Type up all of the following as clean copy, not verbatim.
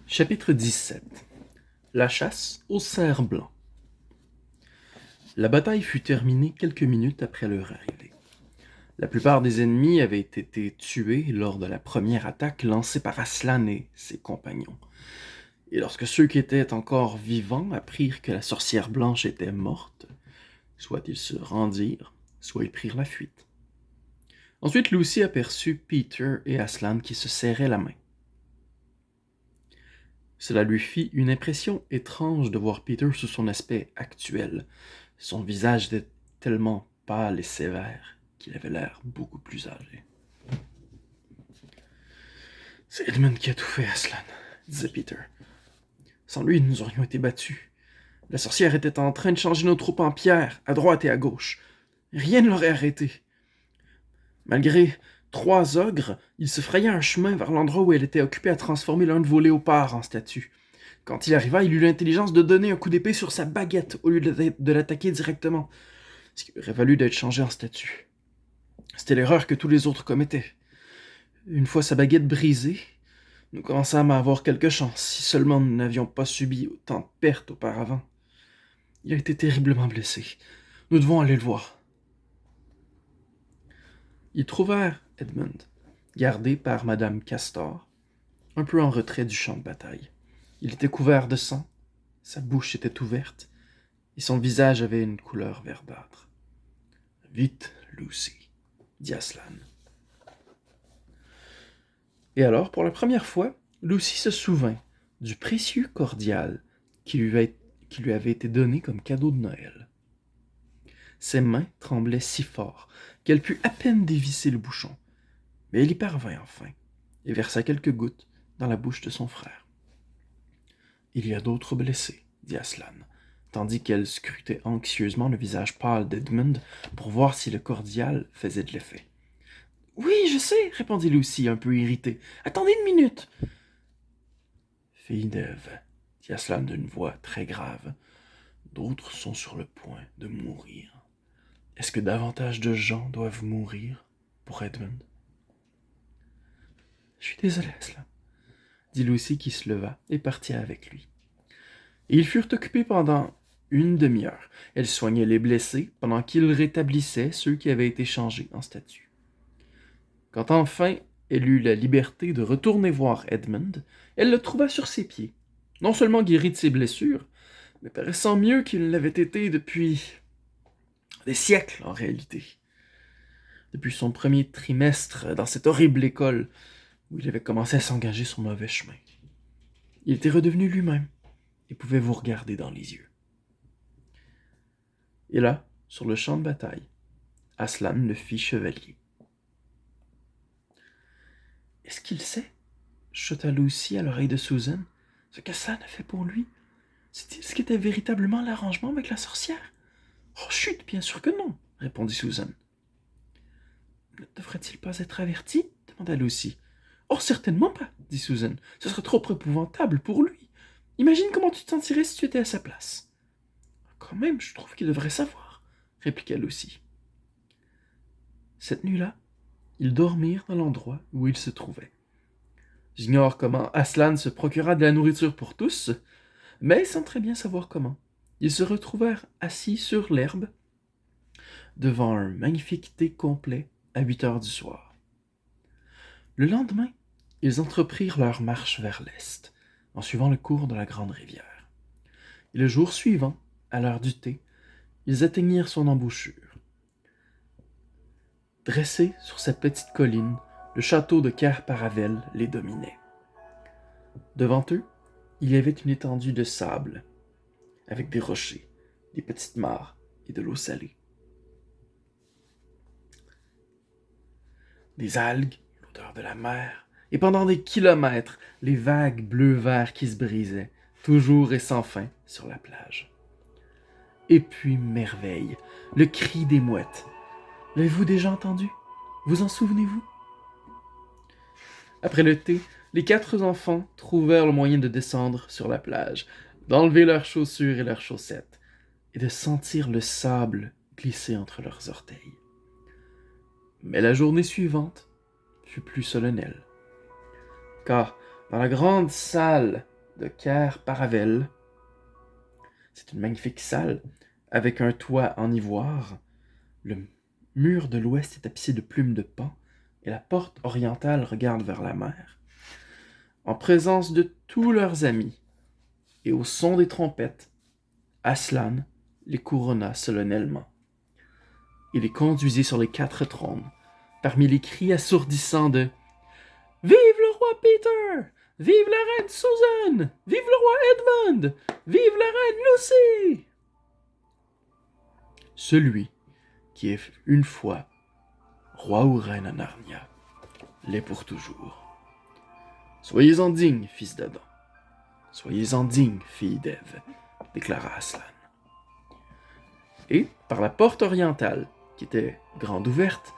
Chapitre 17. La chasse aux cerfs blancs. La bataille fut terminée quelques minutes après leur arrivée. La plupart des ennemis avaient été tués lors de la première attaque lancée par Aslan et ses compagnons. Et lorsque ceux qui étaient encore vivants apprirent que la sorcière blanche était morte, soit ils se rendirent, soit ils prirent la fuite. Ensuite, Lucy aperçut Peter et Aslan qui se serraient la main. Cela lui fit une impression étrange de voir Peter sous son aspect actuel. Son visage était tellement pâle et sévère qu'il avait l'air beaucoup plus âgé. « C'est Edmund qui a tout fait, Aslan, » disait Peter. « Sans lui, nous aurions été battus. La sorcière était en train de changer nos troupes en pierre, à droite et à gauche. Rien ne l'aurait arrêté. Malgré 3 ogres, il se frayait un chemin vers l'endroit où elle était occupée à transformer l'un de vos léopards en statue. Quand il arriva, il eut l'intelligence de donner un coup d'épée sur sa baguette au lieu de l'attaquer directement, ce qui aurait valu d'être changé en statue. C'était l'erreur que tous les autres commettaient. Une fois sa baguette brisée, nous commençâmes à avoir quelque chance, si seulement nous n'avions pas subi autant de pertes auparavant. Il a été terriblement blessé. Nous devons aller le voir. Ils trouvèrent Edmund, gardé par Madame Castor, un peu en retrait du champ de bataille. Il était couvert de sang, sa bouche était ouverte, et son visage avait une couleur verdâtre. « Vite, Lucy, » dit Aslan. Et alors, pour la première fois, Lucy se souvint du précieux cordial qui lui avait été donné comme cadeau de Noël. Ses mains tremblaient si fort qu'elle put à peine dévisser le bouchon, mais elle y parvint enfin, et versa quelques gouttes dans la bouche de son frère. « Il y a d'autres blessés, » dit Aslan, tandis qu'elle scrutait anxieusement le visage pâle d'Edmund pour voir si le cordial faisait de l'effet. « Oui, je sais, » répondit Lucy, un peu irritée. « Attendez une minute. »« Fille d'Ève, » dit Aslan d'une voix très grave, « d'autres sont sur le point de mourir. Est-ce que davantage de gens doivent mourir pour Edmund? »« Je suis désolée, Aslan, » dit Lucy qui se leva et partit avec lui. Et ils furent occupés pendant une demi-heure. Elle soignait les blessés pendant qu'ils rétablissaient ceux qui avaient été changés en statues. Quand enfin elle eut la liberté de retourner voir Edmund, elle le trouva sur ses pieds, non seulement guéri de ses blessures, mais paraissant mieux qu'il ne l'avait été depuis des siècles en réalité. Depuis son premier trimestre dans cette horrible école où il avait commencé à s'engager sur le mauvais chemin. Il était redevenu lui-même et pouvait vous regarder dans les yeux. Et là, sur le champ de bataille, Aslan le fit chevalier. « Est-ce qu'il sait, » chuchota Lucy à l'oreille de Susan, « ce qu'Aslan a fait pour lui? C'est-il ce qu'était véritablement l'arrangement avec la sorcière? »« Oh, chut, bien sûr que non, » répondit Susan. « Ne devrait-il pas être averti? » demanda Lucy. « Oh, certainement pas, » dit Susan. « Ce serait trop épouvantable pour lui. Imagine comment tu te sentirais si tu étais à sa place. »« Quand même, je trouve qu'il devrait savoir, » répliqua Lucy. Cette nuit-là, ils dormirent dans l'endroit où ils se trouvaient. J'ignore comment Aslan se procura de la nourriture pour tous, mais sans très bien savoir comment. Ils se retrouvèrent assis sur l'herbe, devant un magnifique thé complet à 8 heures du soir. Le lendemain, ils entreprirent leur marche vers l'est, en suivant le cours de la grande rivière. Et le jour suivant, à l'heure du thé, ils atteignirent son embouchure. Dressé sur cette petite colline, le château de Cair Paravel les dominait. Devant eux, il y avait une étendue de sable, avec des rochers, des petites mares et de l'eau salée. Des algues, l'odeur de la mer, et pendant des kilomètres, les vagues bleu-vert qui se brisaient, toujours et sans fin, sur la plage. Et puis, merveille, le cri des mouettes. L'avez-vous déjà entendu? Vous en souvenez-vous? Après le thé, les 4 enfants trouvèrent le moyen de descendre sur la plage, d'enlever leurs chaussures et leurs chaussettes, et de sentir le sable glisser entre leurs orteils. Mais la journée suivante fut plus solennelle, car dans la grande salle de Cair Paravel. C'est une magnifique salle avec un toit en ivoire. Le mur de l'ouest est tapissé de plumes de paon et la porte orientale regarde vers la mer. En présence de tous leurs amis et au son des trompettes, Aslan les couronna solennellement. Il les conduisit sur les 4 trônes, parmi les cris assourdissants de « Vive le roi Peter! Vive la reine Susan! Vive le roi Edmund! Vive la reine Lucy! » Celui qui est une fois roi ou reine à Narnia l'est pour toujours. Soyez-en digne, fils d'Adam. Soyez-en digne, fille d'Ève, déclara Aslan. Et, par la porte orientale, qui était grande ouverte,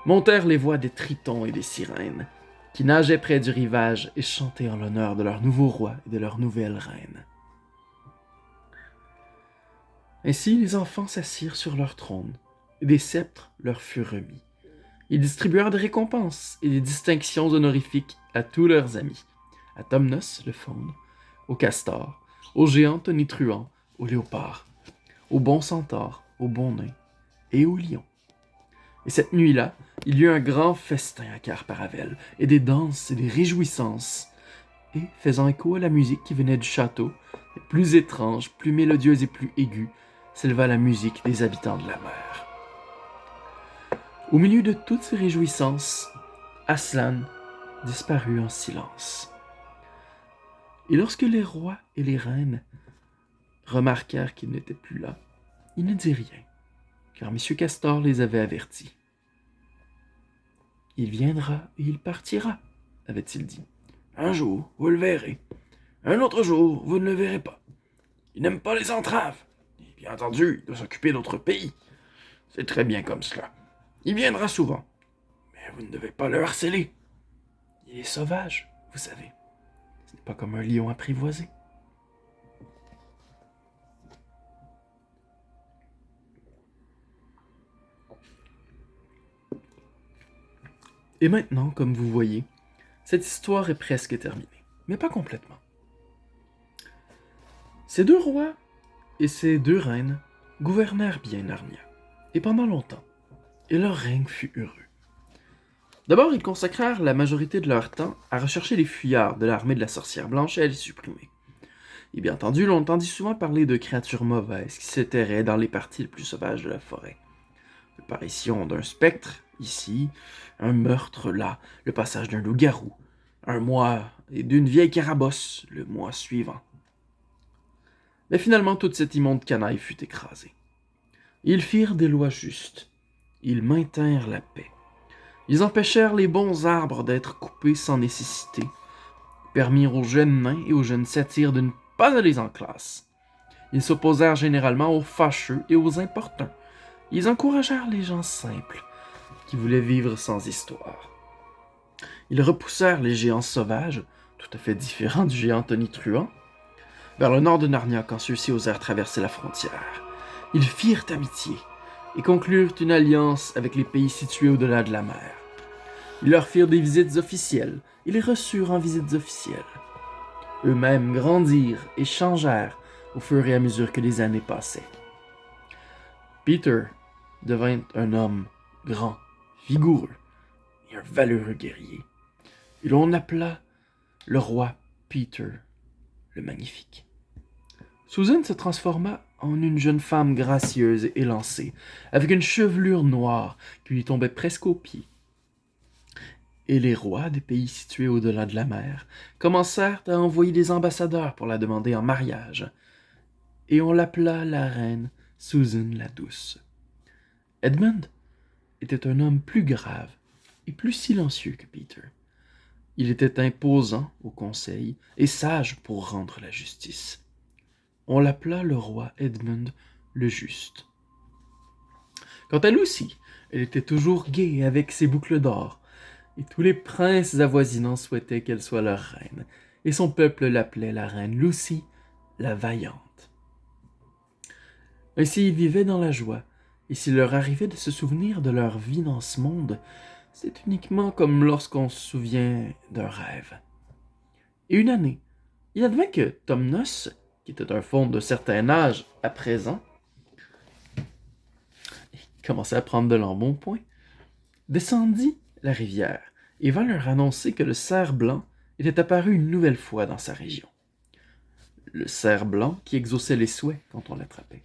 montèrent les voix des tritons et des sirènes, qui nageaient près du rivage et chantaient en l'honneur de leur nouveau roi et de leur nouvelle reine. Ainsi, les enfants s'assirent sur leur trône, et des sceptres leur furent remis. Ils distribuèrent des récompenses et des distinctions honorifiques à tous leurs amis, à Tomnos le faune, au castor, au géant tonitruant, au léopard, au bon centaure, au bon nain et au lion. Et cette nuit-là, il y eut un grand festin à Cair Paravel, et des danses et des réjouissances. Et, faisant écho à la musique qui venait du château, plus étrange, plus mélodieuse et plus aiguë, s'éleva la musique des habitants de la mer. Au milieu de toutes ces réjouissances, Aslan disparut en silence. Et lorsque les rois et les reines remarquèrent qu'il n'était plus là, ils ne dirent rien, car M. Castor les avait avertis. « Il viendra et il partira, » avait-il dit. « Un jour, vous le verrez. Un autre jour, vous ne le verrez pas. Il n'aime pas les entraves. Et bien entendu, il doit s'occuper d'autres pays. C'est très bien comme cela. Il viendra souvent. Mais vous ne devez pas le harceler. Il est sauvage, vous savez. Ce n'est pas comme un lion apprivoisé. » Et maintenant, comme vous voyez, cette histoire est presque terminée, mais pas complètement. Ces 2 rois et ces 2 reines gouvernèrent bien Narnia, et pendant longtemps, et leur règne fut heureux. D'abord, ils consacrèrent la majorité de leur temps à rechercher les fuyards de l'armée de la sorcière blanche et à les supprimer. Et bien entendu, l'on entendit souvent parler de créatures mauvaises qui se terraient dans les parties les plus sauvages de la forêt. L'apparition d'un spectre, ici, un meurtre là, le passage d'un loup-garou, un mois et d'une vieille carabosse le mois suivant. Mais finalement, toute cette immonde canaille fut écrasée. Ils firent des lois justes. Ils maintinrent la paix. Ils empêchèrent les bons arbres d'être coupés sans nécessité, permirent aux jeunes nains et aux jeunes satyres de ne pas aller en classe. Ils s'opposèrent généralement aux fâcheux et aux importuns. Ils encouragèrent les gens simples, qui voulaient vivre sans histoire. Ils repoussèrent les géants sauvages, tout à fait différents du géant tonitruant, vers le nord de Narnia quand ceux-ci osèrent traverser la frontière. Ils firent amitié et conclurent une alliance avec les pays situés au-delà de la mer. Ils leur firent des visites officielles et les reçurent en visites officielles. Eux-mêmes grandirent et changèrent au fur et à mesure que les années passaient. Peter devint un homme grand, vigoureux et un valeureux guerrier. Et l'on appela le roi Peter le Magnifique. Susan se transforma en une jeune femme gracieuse et élancée, avec une chevelure noire qui lui tombait presque aux pieds. Et les rois des pays situés au-delà de la mer commencèrent à envoyer des ambassadeurs pour la demander en mariage, et on l'appela la reine Susan la Douce. Edmund était un homme plus grave et plus silencieux que Peter. Il était imposant au conseil et sage pour rendre la justice. On l'appela le roi Edmund le Juste. Quant à Lucy, elle était toujours gaie avec ses boucles d'or, et tous les princes avoisinants souhaitaient qu'elle soit leur reine, et son peuple l'appelait la reine Lucy la Vaillante. Ainsi ils vivaient dans la joie, et s'il leur arrivait de se souvenir de leur vie dans ce monde, c'est uniquement comme lorsqu'on se souvient d'un rêve. Et une année, Il advint que Tomnos, qui était un faune d'un certain âge à présent, commençait à prendre de l'embonpoint, descendit la rivière et vint leur annoncer que le cerf blanc était apparu une nouvelle fois dans sa région. Le cerf blanc qui exauçait les souhaits quand on l'attrapait.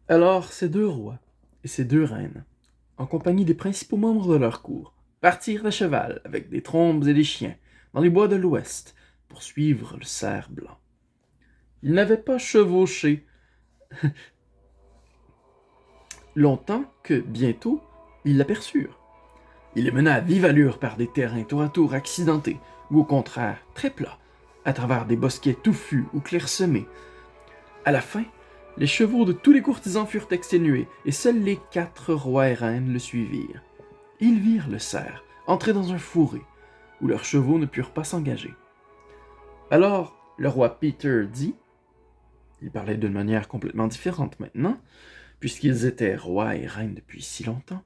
Alors ces deux rois et ces deux reines, en compagnie des principaux membres de leur cour, partirent à cheval avec des trombes et des chiens dans les bois de l'ouest pour suivre le cerf blanc. Ils n'avaient pas chevauché longtemps que, bientôt, ils l'aperçurent. Il les mena à vive allure par des terrains tour à tour accidentés, ou au contraire très plats, à travers des bosquets touffus ou clairsemés. À la fin, les chevaux de tous les courtisans furent exténués, et seuls les 4 rois et reines le suivirent. Ils virent le cerf entrer dans un fourré, où leurs chevaux ne purent pas s'engager. Alors, le roi Peter dit, il parlait d'une manière complètement différente maintenant, puisqu'ils étaient rois et reines depuis si longtemps.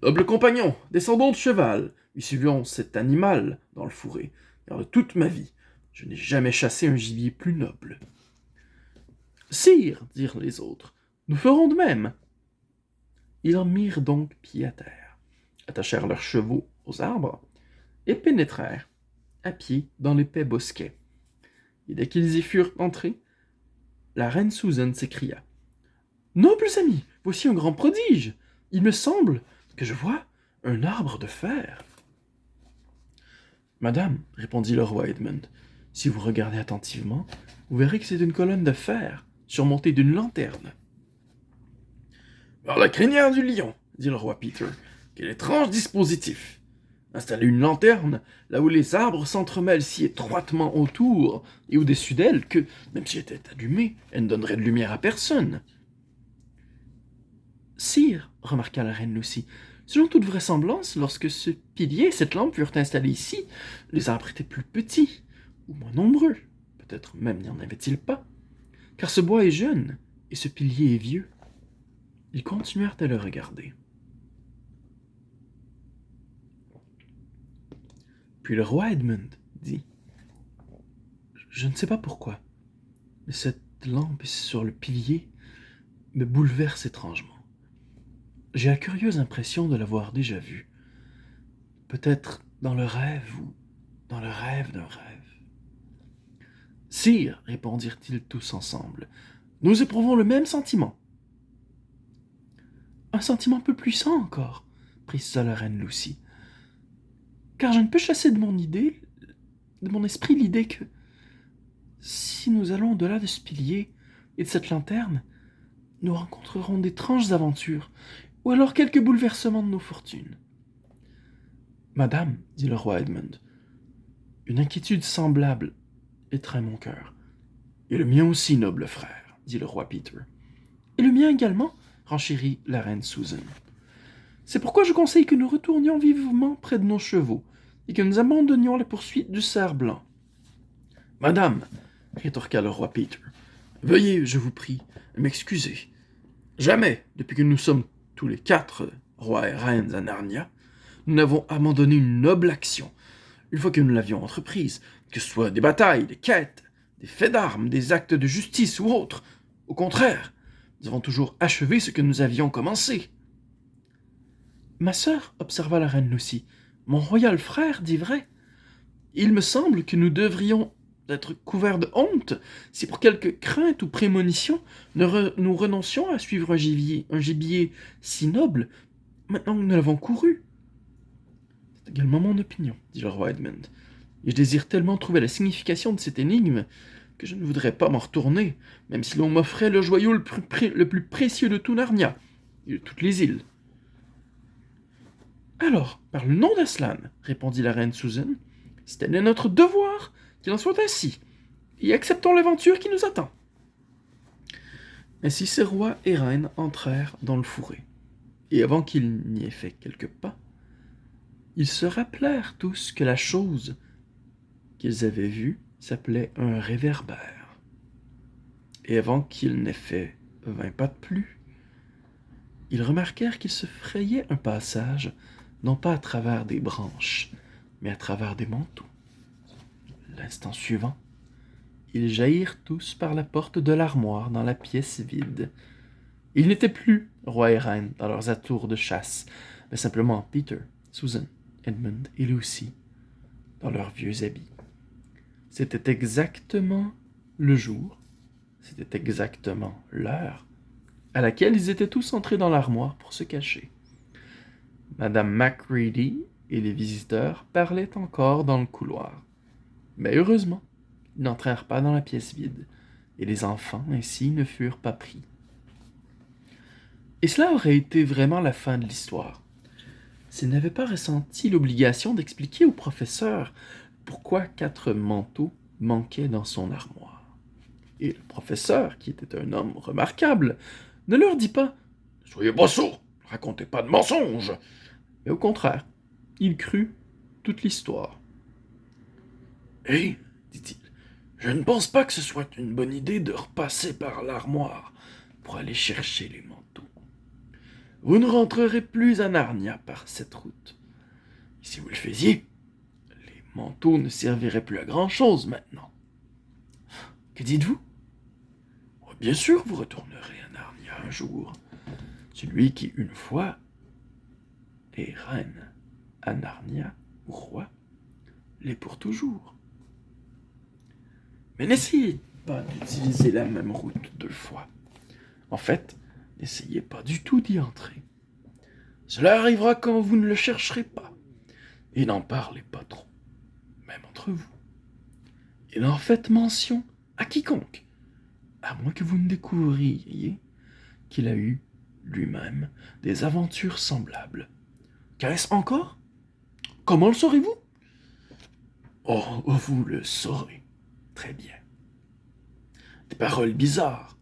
« Nobles compagnons, descendons de cheval, et suivons cet animal dans le fourré, car de toute ma vie, je n'ai jamais chassé un gibier plus noble. »« Sire, dirent les autres, nous ferons de même. » Ils en mirent donc pied à terre, attachèrent leurs chevaux aux arbres, et pénétrèrent, à pied, dans l'épais bosquet. Et dès qu'ils y furent entrés, la reine Susan s'écria. « Nobles amis, voici un grand prodige. Il me semble que je vois un arbre de fer. »« Madame, répondit le roi Edmund, si vous regardez attentivement, vous verrez que c'est une colonne de fer, surmontée d'une lanterne. »« Par la crinière du lion, dit le roi Peter, quel étrange dispositif. Installer une lanterne là où les arbres s'entremêlent si étroitement autour et au-dessus d'elle que, même si elle était allumée, elle ne donnerait de lumière à personne. »« Sire, remarqua la reine Lucy, selon toute vraisemblance, lorsque ce pilier et cette lampe furent installés ici, les arbres étaient plus petits, ou moins nombreux. Peut-être même n'y en avait-il pas, car ce bois est jeune et ce pilier est vieux. » Ils continuèrent à le regarder. Puis le roi Edmund dit « Je ne sais pas pourquoi, mais cette lampe sur le pilier me bouleverse étrangement. J'ai la curieuse impression de l'avoir déjà vue. Peut-être dans le rêve ou dans le rêve d'un rêve. »« Sire, répondirent-ils tous ensemble, nous éprouvons le même sentiment. »« Un sentiment peu puissant encore, précisa la reine Lucy, car je ne peux chasser de mon esprit l'idée que, si nous allons au-delà de ce pilier et de cette lanterne, nous rencontrerons d'étranges aventures, ou alors quelques bouleversements de nos fortunes. »« Madame, dit le roi Edmund, une inquiétude semblable étreint mon cœur. »« Et le mien aussi, noble frère, dit le roi Peter. »« Et le mien également, renchérit la reine Susan. C'est pourquoi je conseille que nous retournions vivement près de nos chevaux, et que nous abandonnions la poursuite du cerf blanc. »« Madame, rétorqua le roi Peter, veuillez, je vous prie, m'excuser. Jamais, depuis que nous sommes tous les 4 rois et reines à Narnia, nous n'avons abandonné une noble action, une fois que nous l'avions entreprise, que ce soit des batailles, des quêtes, des faits d'armes, des actes de justice ou autres. Au contraire, nous avons toujours achevé ce que nous avions commencé. »« Ma sœur, observa la reine Lucy, mon royal frère dit vrai. Il me semble que nous devrions être couverts de honte si pour quelque crainte ou prémonition nous renoncions à suivre un gibier si noble, maintenant que nous l'avons couru. »« C'est également mon opinion, dit le roi Edmund, et je désire tellement trouver la signification de cette énigme que je ne voudrais pas m'en retourner, même si l'on m'offrait le joyau le plus précieux de tout Narnia et de toutes les îles. »« Alors, par le nom d'Aslan, répondit la reine Susan, c'est tel est notre devoir qu'il en soit ainsi, et acceptons l'aventure qui nous attend. » Ainsi ces rois et reines entrèrent dans le fourré, et avant qu'ils n'y aient fait quelques pas, ils se rappelèrent tous que la chose qu'ils avaient vue s'appelait un réverbère. Et avant qu'ils n'aient fait 20 pas de plus, ils remarquèrent qu'ils se frayaient un passage, non pas à travers des branches, mais à travers des manteaux. L'instant suivant, ils jaillirent tous par la porte de l'armoire dans la pièce vide. Ils n'étaient plus roi et reine dans leurs atours de chasse, mais simplement Peter, Susan, Edmund et Lucy dans leurs vieux habits. C'était exactement le jour, c'était exactement l'heure à laquelle ils étaient tous entrés dans l'armoire pour se cacher. Madame Macready et les visiteurs parlaient encore dans le couloir. Mais heureusement, ils n'entrèrent pas dans la pièce vide, et les enfants ainsi ne furent pas pris. Et cela aurait été vraiment la fin de l'histoire, s'ils n'avaient pas ressenti l'obligation d'expliquer au professeur pourquoi 4 manteaux manquaient dans son armoire. Et le professeur, qui était un homme remarquable, ne leur dit pas « Soyez pas sourds, racontez pas de mensonges !» Mais au contraire, il crut toute l'histoire. « Hé, dit-il, je ne pense pas que ce soit une bonne idée de repasser par l'armoire pour aller chercher les manteaux. Vous ne rentrerez plus à Narnia par cette route. Et si vous le faisiez, les manteaux ne serviraient plus à grand-chose maintenant. Que dites-vous? Bien sûr, vous retournerez à Narnia un jour. Celui qui, une fois, est reine à Narnia, ou roi, l'est pour toujours. Mais n'essayez pas d'utiliser la même route 2 fois. En fait, n'essayez pas du tout d'y entrer. Cela arrivera quand vous ne le chercherez pas. Et n'en parlez pas trop, même entre vous. Et n'en faites mention à quiconque, à moins que vous ne découvriez qu'il a eu lui-même des aventures semblables. Qu'est-ce encore? Comment le saurez-vous? Oh, vous le saurez. Très bien. Des paroles bizarres,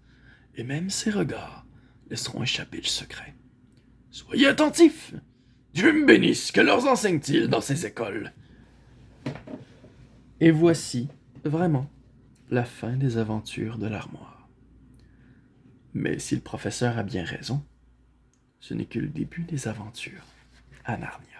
et même ses regards laisseront échapper le secret. Soyez attentifs. Dieu me bénisse, que leur enseigne-t-il dans ces écoles? Et voici, vraiment, la fin des aventures de l'armoire. Mais si le professeur a bien raison, ce n'est que le début des aventures à Narnia.